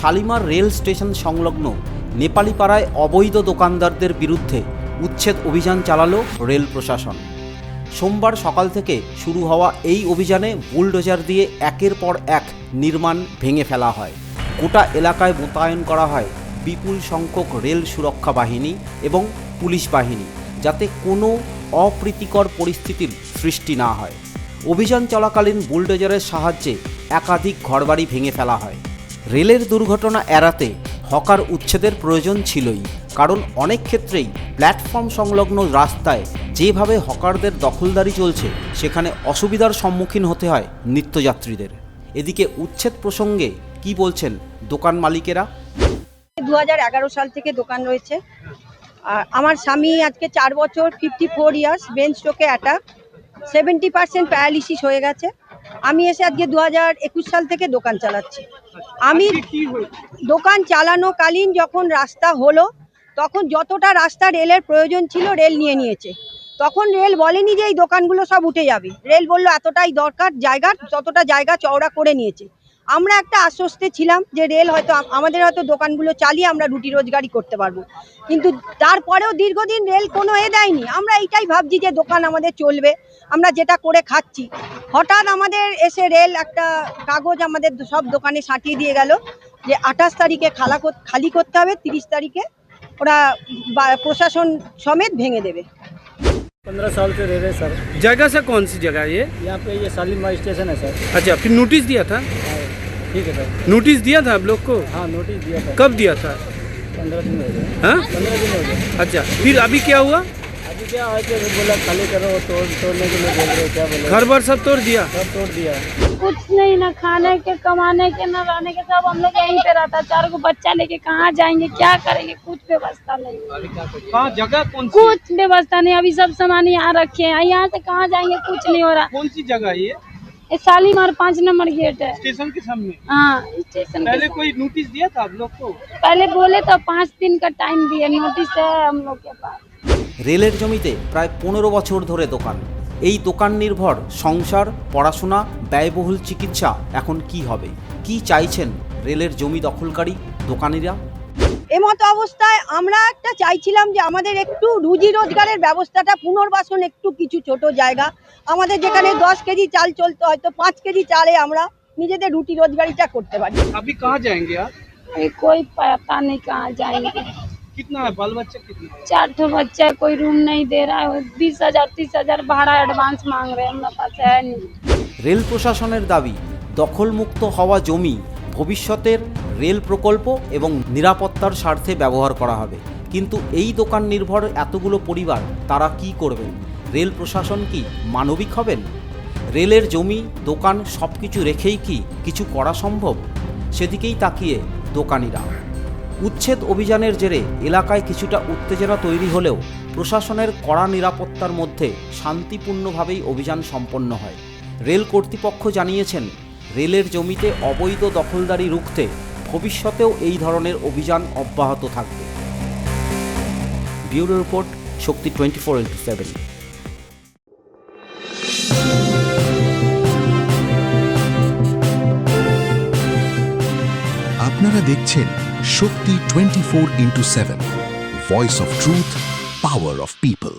Shalimar rail station সংলগ্ন নেপালিপাড়ায় অবৈধ দোকানদারদের বিরুদ্ধে উচ্ছেদ অভিযান চালালো রেল প্রশাসন। সোমবার সকাল থেকে শুরু হওয়া এই অভিযানে বুলডোজার দিয়ে একের পর এক নির্মাণ ভেঙে ফেলা হয়। গোটা এলাকায় মোতায়েন করা হয় বিপুল সংখ্যক রেল সুরক্ষা বাহিনী এবং পুলিশ বাহিনী, যাতে কোনো অপ্রীতিকর পরিস্থিতির সৃষ্টি না হয়। অভিযান চলাকালীন বুলডোজারের সাহায্যে একাধিক ঘরবাড়ি ভেঙে ফেলা হয়। রেলের দুর্ঘটনা এড়াতে হকার উচ্ছেদের প্রয়োজন ছিলই, কারণ অনেক ক্ষেত্রেই প্ল্যাটফর্ম সংলগ্ন রাস্তায় যেভাবে হকারদের দখলদারি চলছে, সেখানে অসুবিধার সম্মুখীন হতে হয় নিত্যযাত্রীদের। এদিকে উচ্ছেদ প্রসঙ্গে কি বলছেন দোকান মালিকেরা? 2011 সাল থেকে দোকান রয়েছে। আর আমার স্বামী আজকে 4 বছর 54 ইয়ার্স ব্রেন স্ট্রোকে অ্যাটাক, 70% প্যারালিসিস হয়ে গেছে। আমি এসে আজকে 2021 সাল থেকে দোকান চালাচ্ছি। আমি দোকান চালানোকালীন যখন রাস্তা হলো, তখন যতটা রাস্তা রেলের প্রয়োজন ছিল রেল নিয়ে নিয়েছে। তখন রেল বলেনি যে এই দোকানগুলো সব উঠে যাবে, রেল বলল এতটাই দরকার জায়গা, ততটা জায়গা চওড়া করে নিয়েছে। আমরা একটা আশ্বস্তে ছিলাম যে রেল হয়তো আমাদের হয়তো দোকানগুলো চালিয়ে আমরা রুটি রোজগারি করতে পারবো, কিন্তু তারপরেও দীর্ঘদিন রেল কোনো দেয়নি। আমরা এইটাই ভাবছি যে দোকান আমাদের চলবে, আমরা যেটা করে খাচ্ছি। হঠাৎ আমাদের এসে রেল একটা কাগজ আমাদের সব দোকানে সাঁটিয়ে দিয়ে গেল যে 28 তারিখে খালি করতে হবে, 30 তারিখে ওরা প্রশাসন সমেত ভেঙে দেবে। 15 साल से रह रहे सर। जगह से कौन सी जगह है ये? यहाँ पे ये शालीमार स्टेशन है सर। अच्छा, फिर नोटिस दिया था? हाँ, ठीक है सर। नोटिस दिया था आप लोग को? हाँ, नोटिस दिया था। कब दिया था? 15 दिन हो गए। हाँ, 15 दिन हो गए। अच्छा, फिर अभी क्या हुआ? अभी क्या है कि बोला खाली करो, तोड़ने के लिए बोल रहे, क्या बोले? घर बार सब तोड़ दिया? सब तोड़ दिया। कुछ नहीं, ना खाने के, कमाने के, ना रहने के, सब हम लोग यहीं पे रहता। 4 को बच्चा लेके कहाँ जाएंगे, क्या करेंगे, कुछ व्यवस्था नहीं। कहाँ जगह कौन सी? कुछ व्यवस्था नहीं, अभी सब सामान यहाँ रखे हैं, यहाँ से कहाँ जाएंगे, कुछ नहीं हो रहा। कौन सी जगह है ये? ये शालीमार 5 नंबर गेट है। स्टेशन के सामने? हाँ, स्टेशन के पहले सामने। कोई नोटिस दिया था आप लोग को? पहले बोले तो 5 दिन का टाइम दिए, नोटिस है हम लोग के पास। রেলের জমিতে প্রায় 15 বছর ধরে দোকান। এই দোকান নির্ভর সংসার, পড়াশোনা, ব্যয়বহুল চিকিৎসা এখন কি হবে? কি চাইছেন রেলের জমি দখলকারী দোকানিরা? এমতো অবস্থায় আমরা একটা চাইছিলাম যে আমাদের একটু রুজি রোজগারের ব্যবস্থাটা পুনর্বাসন, একটু কিছু ছোট জায়গা আমাদের যেখানে 10 কেজি চাল চলতো, হয়তো 5 কেজি চালে আমরা নিজেদের রুটি রোজগারিটা করতে পারি। अभी कहाँ जाएंगे आप? ये कोई पता नहीं कहाँ जाएंगे। कितना है बाल बच्चा कितना? 4 ठो बच्चा, कोई रूम नहीं दे रहा है, 20,000 30,000 भाड़ा एडवांस मांग रहे हैं, हमारे पास है नहीं। রেল প্রশাসনের দাবি, দখলমুক্ত হওয়া জমি ভবিষ্যতের রেল প্রকল্প এবং নিরাপত্তার স্বার্থে ব্যবহার করা হবে। কিন্তু এই দোকান নির্ভর এতগুলো পরিবার, তারা কি করবেন? রেল প্রশাসন কি মানবিক হবেন? রেলের জমি, দোকান সব কিছু রেখেই কি কিছু করা সম্ভব? সেদিকেই তাকিয়ে দোকানিরা। উচ্ছেদ অভিযানের জেরে এলাকায় কিছুটা উত্তেজনা তৈরি হলেও প্রশাসনের কড়া নিরাপত্তার মধ্যে শান্তিপূর্ণভাবেই অভিযান সম্পন্ন হয়। রেল কর্তৃপক্ষ জানিয়েছেন, রেলের জমিতে অবৈধ দখলদারি রুখতে ভবিষ্যতেও এই ধরনের অভিযান অব্যাহত থাকবে। ব্যুরো রিপোর্ট, শক্তি 24x7। আপনারা দেখছেন শক্তি 24x7, voice of truth, power of people.